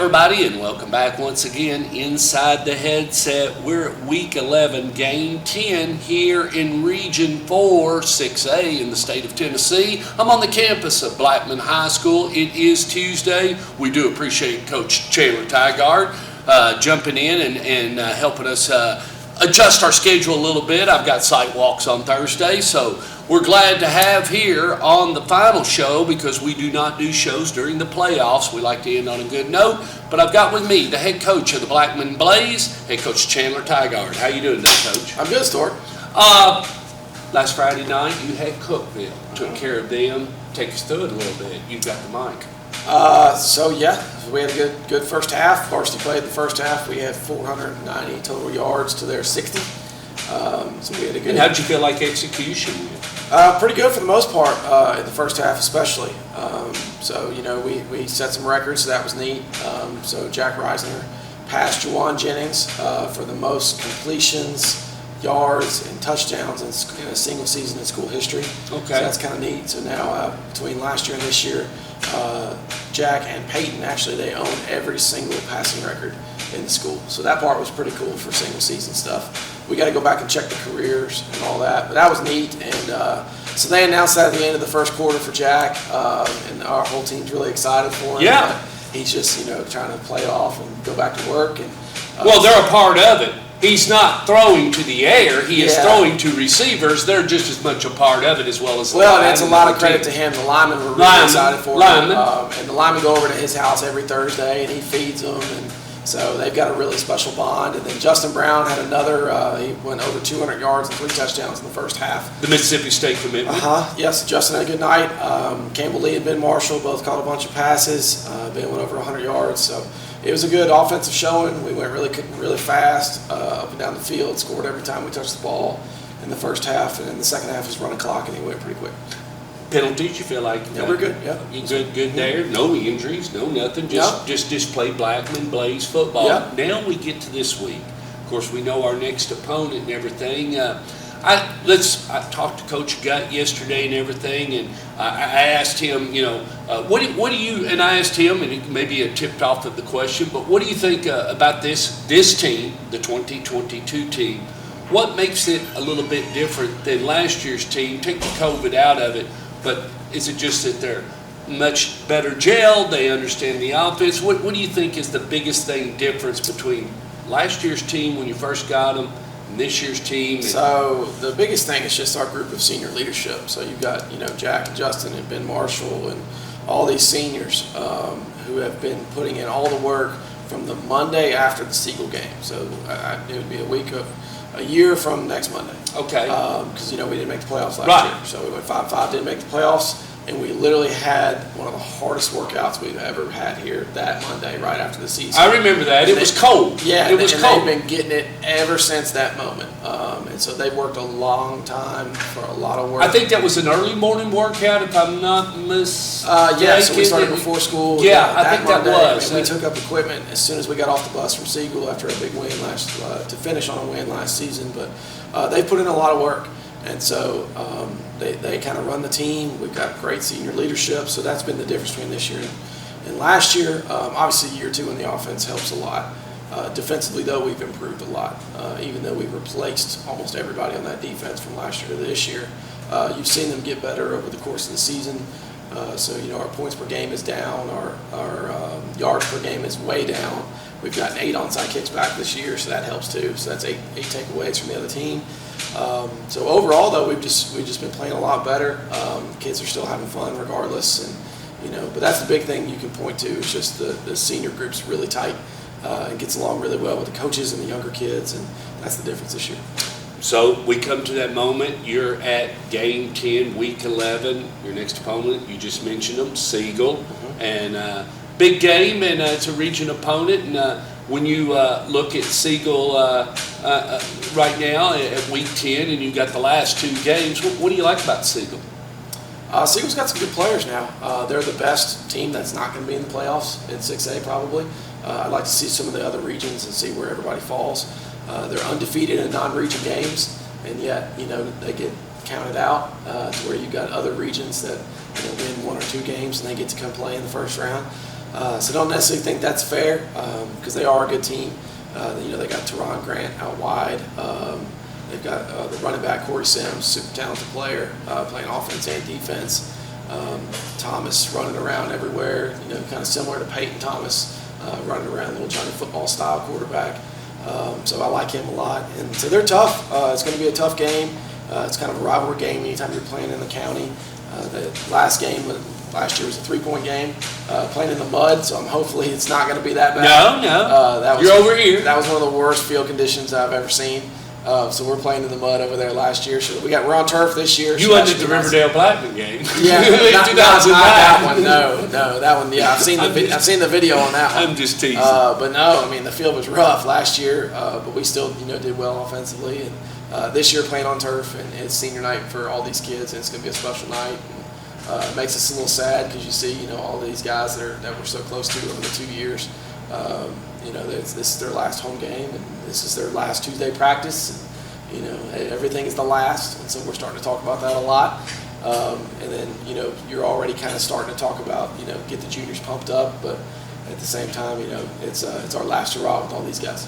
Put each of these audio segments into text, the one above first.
everybody, and welcome back once again inside the headset. We're at week 11, game 10 here in Region 4, 6A in the state of Tennessee. I'm on the campus of Blackman High School. It is Tuesday. We do appreciate Coach Chandler Tygard jumping in and helping us adjust our schedule a little bit. I've got site walks on Thursday, so we're glad to have here on the final show, because we do not do shows during the playoffs. We like to end on a good note. But I've got with me the head coach of the Blackman Blaze, head coach Chandler Tygard. How you doing today, Coach? I'm good, Stuart. Last Friday night, you had Cookville. Took care of them. Take us through it a little bit. You've got the mic. We had a good first half. Varsity played the first half. We had 490 total yards to their 60. So we had a good. And how did you feel like execution? Pretty good for the most part in the first half, especially. We set some records, so that was neat. So Jack Reisner passed Juwan Jennings for the most completions, yards, and touchdowns in a single season in school history. Okay. So that's kind of neat. So now between last year and this year, Jack and Peyton, actually, they own every single passing record in the school. So that part was pretty cool for single season stuff. We got to go back and check the careers and all that, but that was neat. And so they announced that at the end of the first quarter for Jack, and our whole team's really excited for him. Yeah. He's just, trying to play it off and go back to work. And well, they're a part of it. He's not throwing to the air. He is throwing to receivers. They're just as much a part of it as well as the linemen. Well, it's a lot of credit to him. The linemen were really excited for him. And the linemen go over to his house every Thursday, and he feeds them. And so they've got a really special bond. And then Justin Brown had another, he went over 200 yards and 3 touchdowns in the first half. The Mississippi State commitment. Yes, Justin had a good night. Campbell Lee and Ben Marshall both caught a bunch of passes. Ben went over 100 yards. So it was a good offensive showing. We went really fast up and down the field, scored every time we touched the ball in the first half. And in the second half, was running clock, and he went pretty quick. Penalties, you feel like? Yeah, we're good. Yeah, you good there. No injuries, no nothing. Just play Blackman Blaze football. Yeah. Now we get to this week. Of course, we know our next opponent and everything. I talked to Coach Gutt yesterday and everything, and I asked him, what do you? And I asked him, and it maybe it tipped off of the question, but what do you think about this team, the 2022 team? What makes it a little bit different than last year's team? Take the COVID out of it. But is it just that they're much better gelled? They understand the offense. What do you think is the biggest difference between last year's team when you first got them and this year's team? So the biggest thing is just our group of senior leadership. So you've got Jack and Justin and Ben Marshall and all these seniors who have been putting in all the work from the Monday after the Siegel game. So it would be a year from next Monday. Okay. Because we didn't make the playoffs last year, so we went 5-5, didn't make the playoffs, and we literally had one of the hardest workouts we've ever had here that Monday, right after the season. I remember that. It was cold. Yeah, it was cold. They've been getting it ever since that moment, and so they've worked a long time for a lot of work. I think that was an early morning workout, if I'm not mistaken. Yeah, so we started before school. Yeah, I think Monday, that was. We took up equipment as soon as we got off the bus from Siegel after a big win to finish on a win last season, but they put in a lot of work. And so they kind of run the team. We've got great senior leadership, so that's been the difference between this year and last year. Obviously, year 2 in the offense helps a lot. Defensively, though, we've improved a lot. Even though we've replaced almost everybody on that defense from last year to this year, you've seen them get better over the course of the season. So our points per game is down. Our yards per game is way down. We've gotten 8 onside kicks back this year, so that helps too. So that's 8 takeaways from the other team. So overall, though, we've just been playing a lot better. Kids are still having fun regardless, and but that's the big thing you can point to is just the senior group's really tight and gets along really well with the coaches and the younger kids, and that's the difference this year. So we come to that moment. You're at game 10, week 11. Your next opponent, you just mentioned them, Siegel, and big game, and it's a region opponent. And when you look at Siegel right now at week 10, and you've got the last 2 games, what do you like about Siegel? Siegel's got some good players now. They're the best team that's not going to be in the playoffs in 6A probably. I'd like to see some of the other regions and see where everybody falls. They're undefeated in non-region games, and yet they get counted out to where you've got other regions that win 1 or 2 games and they get to come play in the first round. So don't necessarily think that's fair because they are a good team. They got Teron Grant out wide. They've got the running back Corey Sims, super talented player, playing offense and defense. Thomas running around everywhere, kind of similar to Peyton Thomas, running around, little Johnny football style quarterback. So I like him a lot. And so they're tough. It's going to be a tough game. It's kind of a rivalry game anytime you're playing in the county. The last game last year was a 3-point game, playing in the mud, so hopefully it's not going to be that bad. No. You're over here. That was one of the worst field conditions I've ever seen. So we're playing in the mud over there last year. So we're on turf this year. You went to the Riverdale Blackman game. Yeah, not that one. No, that one. Yeah, I've seen the video on that one. I'm just teasing. But no, I mean the field was rough last year, but we still did well offensively. And this year playing on turf, and it's senior night for all these kids, and it's going to be a special night. It makes us a little sad because you see all these guys that we're so close to over the 2 years. This is their last home game, and this is their last Tuesday practice. And, everything is the last, and so we're starting to talk about that a lot. And then you're already kind of starting to talk about get the juniors pumped up, but at the same time it's our last hurrah with all these guys.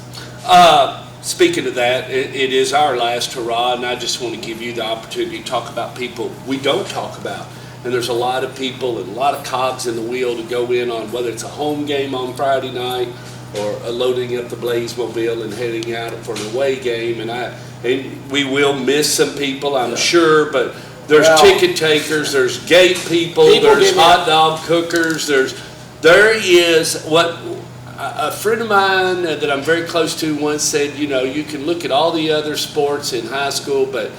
Speaking of that, it is our last hurrah, and I just want to give you the opportunity to talk about people we don't talk about. And there's a lot of people and a lot of cogs in the wheel to go in on whether it's a home game on Friday night or loading up the Blaze-mobile and heading out for an away game. And we will miss some people, I'm sure, but there's ticket takers, there's gate people there's hot dog cookers, there is what a friend of mine that I'm very close to once said, you can look at all the other sports in high school, but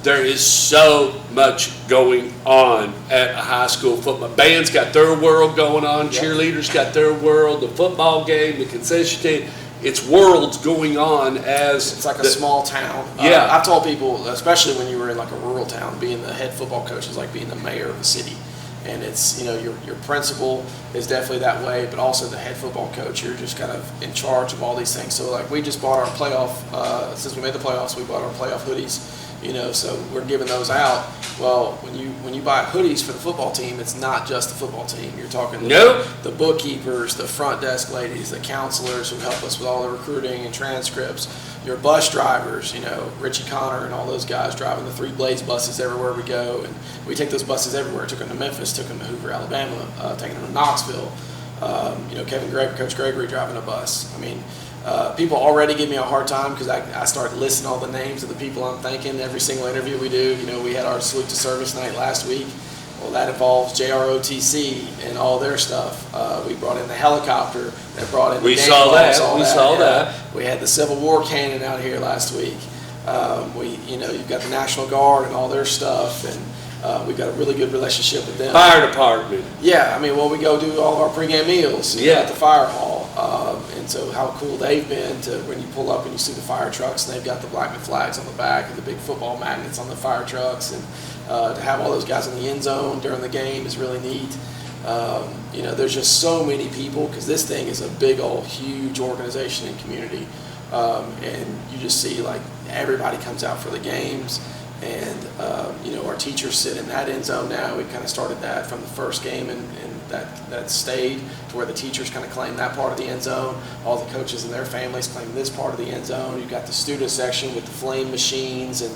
there is so much going on at a high school football. Band's got their world going on. Yep. Cheerleaders got their world. The football game, the concession stand. It's worlds going on as... It's like a small town. Yeah. I've told people, especially when you were in like a rural town, being the head football coach is like being the mayor of a city. And it's, your principal is definitely that way, but also the head football coach, you're just kind of in charge of all these things. So like we just bought our playoff, since we made the playoffs, we bought our playoff hoodies. So we're giving those out. Well, when you buy hoodies for the football team, it's not just the football team. You're talking the bookkeepers, the front desk ladies, the counselors who help us with all the recruiting and transcripts, your bus drivers, Richie Connor and all those guys driving the 3 Blaze buses everywhere we go. And we take those buses everywhere. Took them to Memphis, took them to Hoover, Alabama, taking them to Knoxville. Coach Gregory driving a bus. People already give me a hard time because I start listing all the names of the people I'm thanking every single interview we do. We had our salute to service night last week. Well, that involves JROTC and all their stuff. We brought in the helicopter that brought in the game balls, We saw that. We had the Civil War cannon out here last week. You've got the National Guard and all their stuff, and we've got a really good relationship with them. Fire department. Yeah, we go do all of our pregame meals at the fire hall. And so how cool they've been to when you pull up and you see the fire trucks and they've got the Blackman flags on the back and the big football magnets on the fire trucks, and to have all those guys in the end zone during the game is really neat. There's just so many people because this thing is a big old huge organization and community, and you just see like everybody comes out for the games. And our teachers sit in that end zone now. We kind of started that from the first game, and that stayed to where the teachers kind of claim that part of the end zone. All the coaches and their families claim this part of the end zone. You've got the student section with the flame machines, and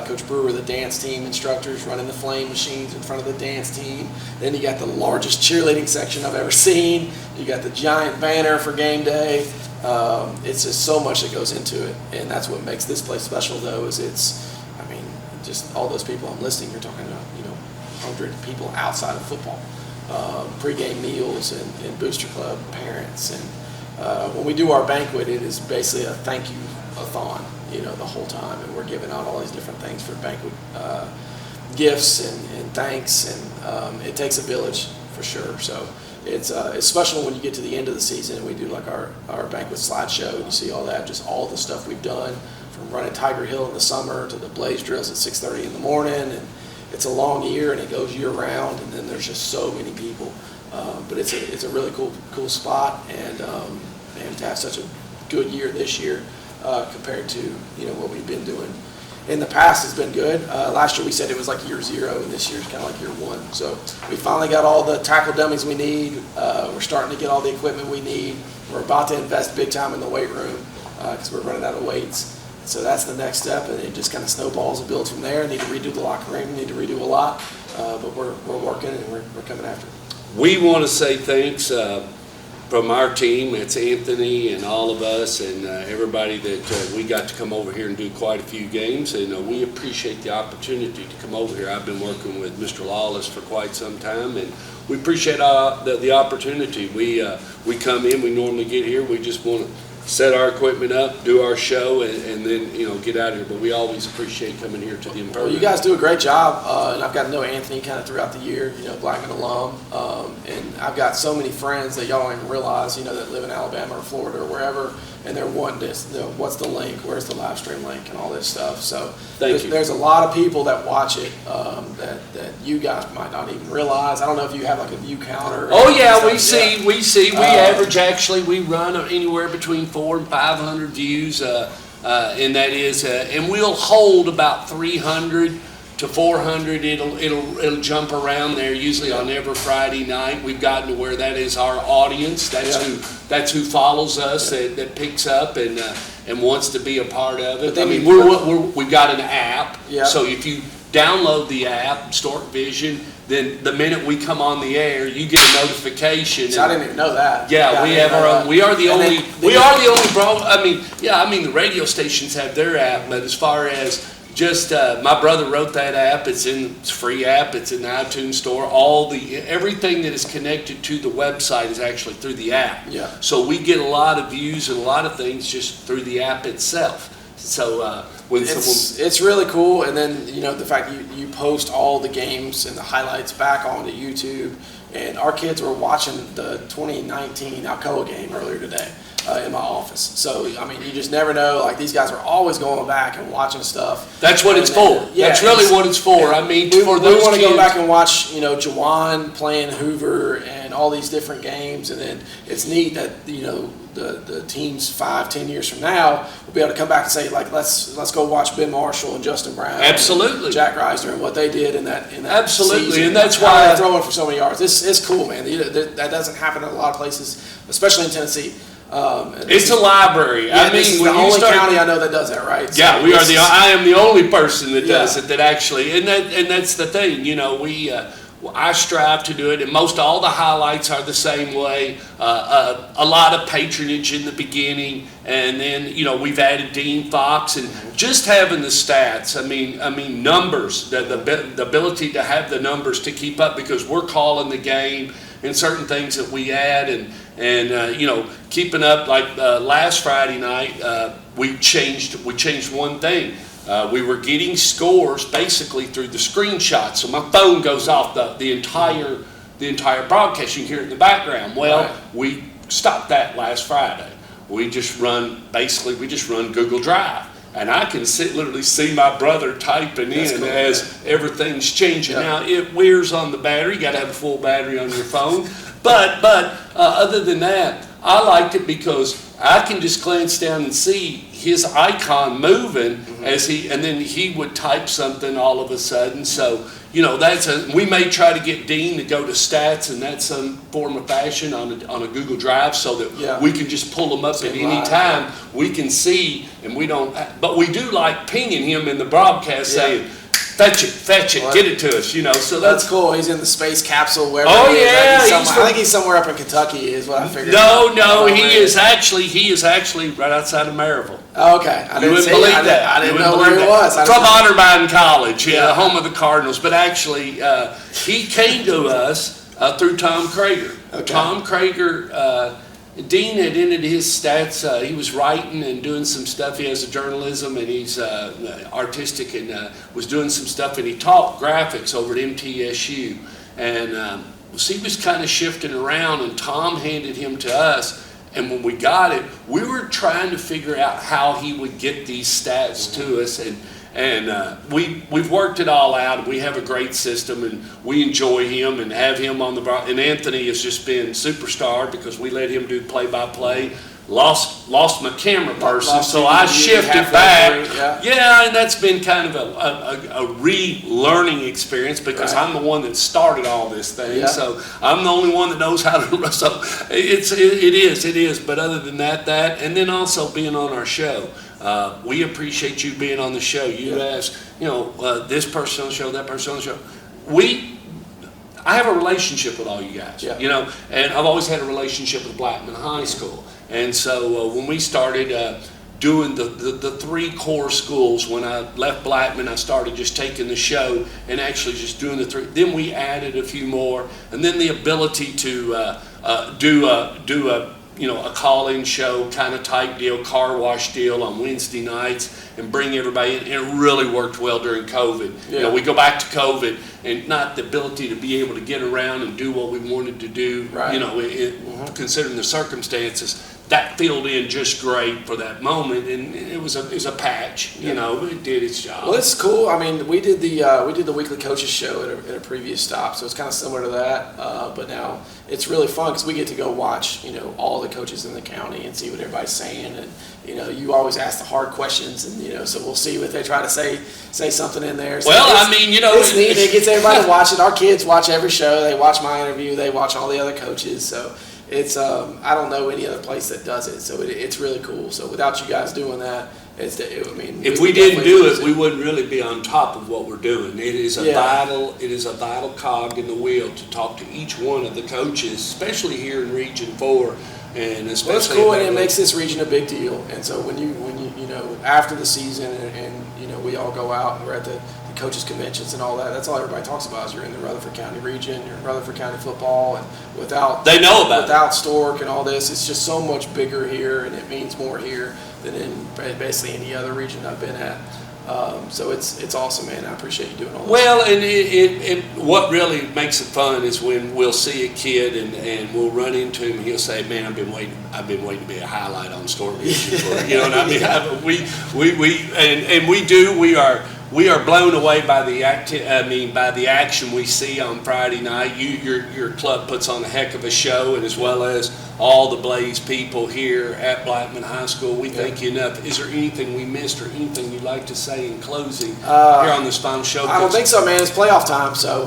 Coach Brewer, the dance team instructors, running the flame machines in front of the dance team. Then you got the largest cheerleading section I've ever seen. You got the giant banner for game day. It's just so much that goes into it, and that's what makes this place special, though, is just all those people I'm listing, you're talking about, 100 people outside of football, pregame meals and booster club parents. And when we do our banquet, it is basically a thank you-a-thon, the whole time. And we're giving out all these different things for banquet gifts and thanks. And it takes a village for sure. So it's special when you get to the end of the season and we do like our banquet slideshow and you see all that, just all the stuff we've done. From running Tygard Hill in the summer to the Blaze drills at 6:30 in the morning, and it's a long year and it goes year round, and then there's just so many people. But it's a really cool spot, and to have such a good year this year compared to what we've been doing in the past has been good. Last year we said it was like year 0, and this year's kind of like year 1. So we finally got all the tackle dummies we need. We're starting to get all the equipment we need. We're about to invest big time in the weight room because we're running out of weights. So that's the next step, and it just kind of snowballs and builds from there. Need to redo the locker room, need to redo a lot, but we're working and we're coming after it. We want to say thanks from our team. It's Anthony and all of us and everybody that we got to come over here and do quite a few games, and we appreciate the opportunity to come over here. I've been working with Mr. Lawless for quite some time, and we appreciate the opportunity. We come in, we normally get here, we just want to set our equipment up, do our show, and then get out of here. But we always appreciate coming here to the Inferno. Well, you guys do a great job, and I've got to know Anthony kind of throughout the year. Blackman alum, and I've got so many friends that y'all don't even realize, that live in Alabama or Florida or wherever, and they're wanting this. What's the link? Where's the live stream link? And all this stuff. So there's a lot of people that watch it that you guys might not even realize. I don't know if you have like a view counter. Oh yeah, we see. We average we run anywhere between 400 and 500 views, and that is, and we'll hold about 300 to 400. It'll jump around there. Usually on every Friday night, we've gotten to where that is our audience. That's who follows us, that picks up and wants to be a part of it. I mean, we've got an app, so if you download the app, Stork Vision, then the minute we come on the air, you get a notification. So I didn't even know that. Yeah, we have our own. We are the only. The radio stations have their app, but as far as just my brother wrote that app. It's a free app. It's in the iTunes store. Everything that is connected to the website is actually through the app. Yeah. So we get a lot of views and a lot of things just through the app itself. So it's really cool, and then the fact you post all the games and the highlights back onto YouTube, and our kids were watching the 2019 Alcoa game earlier today in my office. So I mean, you just never know. Like, these guys are always going back and watching stuff. That's what it's for. Yeah, that's really what it's for. I mean, we want to go back and watch Jawan playing Hoover and all these different games, and then it's neat that the teams 5-10 years from now will be able to come back and say, like, let's go watch Ben Marshall and Justin Brown, absolutely, and Jack Reisner, and what they did in that absolutely season. And that's why they're throwing for so many yards. It's cool, man. That doesn't happen in a lot of places, especially in Tennessee. It's a library. Yeah, this is the only county I know that does that, right? So yeah, I am the only person that does it. That actually, and that's the thing. I strive to do it, and most all the highlights are the same way. A lot of patronage in the beginning, and then we've added Dean Fox, and just having the stats. I mean numbers, the ability to have the numbers to keep up, because we're calling the game and certain things that we add, and keeping up. Like last Friday night, we changed one thing. We were getting scores basically through the screenshots. So my phone goes off the entire broadcast. You can hear it in the background. Well, we stopped that last Friday. We just run Google Drive. And I can literally see my brother typing in as everything's changing. Now, it wears on the battery. You got to have a full battery on your phone. But other than that, I liked it because I can just glance down and see his icon moving and then he would type something all of a sudden. So we may try to get Dean to go to stats in that some form of fashion on a Google Drive, so that we can just pull them up at any time. We can see, and we don't. But we do like pinging him in the broadcast saying, fetch it, get it to us, So that's cool. He's in the space capsule. Wherever I think he's somewhere up in Kentucky, is what I figured. No, he is actually right outside of Maryville. Okay, I didn't believe that. I didn't know where he was. From Otterbein College, home of the Cardinals. But actually, he came to us through Tom Krager. Okay. Tom Krager. Dean had ended his stats. He was writing and doing some stuff. He has a journalism, and he's artistic, and was doing some stuff. And he taught graphics over at MTSU. And he was kind of shifting around, and Tom handed him to us. And when we got it, we were trying to figure out how he would get these stats to us. And we've worked it all out. We have a great system, and we enjoy him and have him on the. And Anthony has just been superstar because we let him do play-by-play lost my camera person, Lost so you I halfway shifted back. through, yeah. Yeah, and that's been kind of a relearning experience because Right. I'm the one that started all this thing. Yeah. So I'm the only one that knows how to. So it is. But other than that, and then also being on our show. We appreciate you being on the show. You ask, this person on the show, that person on the show. I have a relationship with all you guys, Yeah. and I've always had a relationship with Blackman High School. And so when we started doing the three core schools, when I left Blackman, I started just taking the show and actually just doing the three. Then we added a few more, and then the ability to do a call-in show kind of type deal, car wash deal on Wednesday nights, and bring everybody in. And it really worked well during COVID. Yeah. We go back to COVID, and not the ability to be able to get around and do what we wanted to do. Right. Considering the circumstances, that filled in just great for that moment, and it was a patch. But it did its job. Well, it's cool. I mean, we did the weekly coaches show at a previous stop, so it's kind of similar to that. But now it's really fun because we get to go watch, all the coaches in the county and see what everybody's saying, and you always ask the hard questions, and so we'll see what they try to say something in there. So it's neat. It gets everybody to watch it. Our kids watch every show. They watch my interview. They watch all the other coaches. So it's I don't know any other place that does it. So it's really cool. So without you guys doing that, if we didn't do it, we wouldn't really be on top of what we're doing. It is a vital cog in the wheel to talk to each one of the coaches, especially here in Region 4, and especially. Well, it's cool, and it makes this region a big deal. And so when you after the season and we all go out and we're at the coaches conventions and all that, that's all everybody talks about is you're in the Rutherford County region, you're in Rutherford County football, and without Stork and all this, it's just so much bigger here, and it means more here than in basically any other region I've been at. So it's awesome, man. I appreciate you doing all this. Well, and what really makes it fun is when we'll see a kid and we'll run into him and he'll say, "Man, I've been waiting to be a highlight on Stork Vision for," what I mean? We are blown away by the action we see on Friday night. Your club puts on a heck of a show, and as well as all the Blaze people here at Blackman High School, we thank you enough. Is there anything we missed or anything you'd like to say in closing here on this final show? I don't think so, man. It's playoff time, so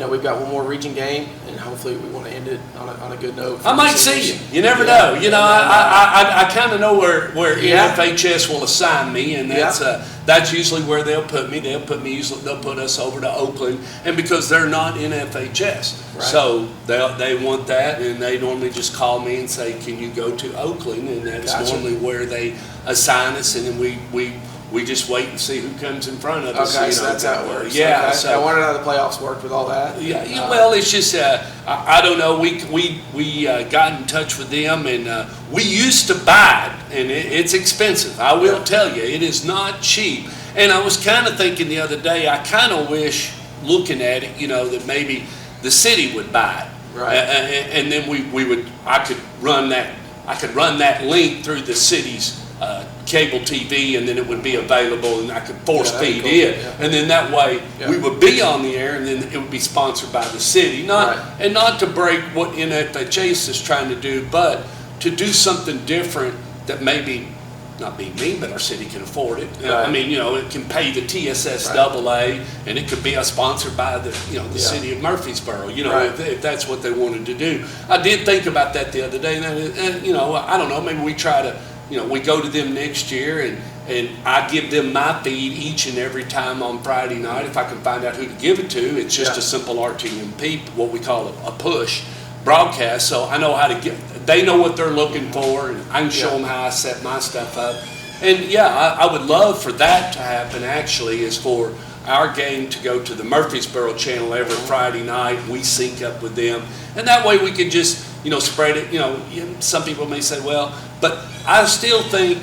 we've got one more region game, and hopefully we want to end it on a good note. I might see you. You never know. I kind of know where NFHS will assign me, and that's usually where they'll put me. They'll put us over to Oakland, and because they're not NFHS, so they want that, and they normally just call me and say, "Can you go to Oakland?" And that's normally where they assign us, and then we just wait and see who comes in front of us. Okay, so that's how it works. Yeah. Okay. So I wondered how the playoffs worked with all that. Yeah. Well, it's just I don't know. We got in touch with them, and we used to buy it, and it's expensive. I will tell you, it is not cheap. And I was kind of thinking the other day, I kind of wish, looking at it, that maybe the city would buy it. Right. And then I could run that link through the city's cable TV, and then it would be available, and I could force feed cool. it, Yeah. and then that way we would be on the air, and then it would be sponsored by the city. Not to break what NFHS is trying to do, but to do something different that maybe not be me, but our city can afford it. Right. I mean, it can pay the TSS AA, and it could be sponsored by the city of Murfreesboro. If that's what they wanted to do. I did think about that the other day, and I don't know. Maybe we try to. We go to them next year, and I give them my feed each and every time on Friday night. If I can find out who to give it to, it's just a simple RTMP, what we call a push broadcast. So I know how to they know what they're looking for, and I can show them how I set my stuff up. And I would love for that to happen, actually, is for our game to go to the Murfreesboro channel every Friday night. We sync up with them, and that way we could just spread it. Some people may say, well, but I still think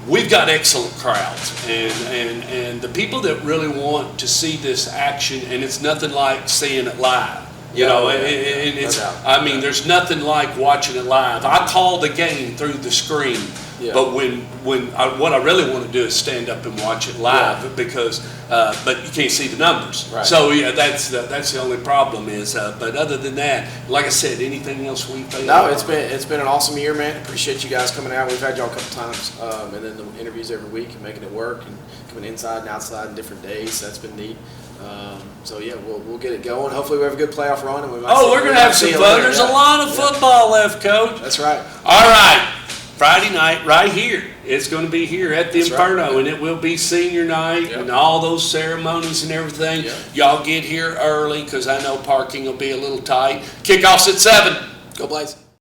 we've got excellent crowds, and the people that really want to see this action, and it's nothing like seeing it live. And it's, there's nothing like watching it live. I call the game through the screen Yeah. But what I really want to do is stand up and watch it live because, but you can't see the numbers. Right. So yeah, that's the only problem is. But other than that, like I said, anything else we failed? No, it's been an awesome year, man. Appreciate you guys coming out. We've had y'all a couple times, and then the interviews every week and making it work and coming inside and outside in different days. That's been neat. So yeah, we'll get it going. Hopefully we have a good playoff run, and we might. We're gonna have some fun. There's a lot of football left, Coach. That's right. All right, Friday night, right here. It's going to be here at the That's Inferno, right. and it will be senior night and all those ceremonies and everything. Y'all get here early because I know parking will be a little tight. Kickoff's at 7. Go Blaze.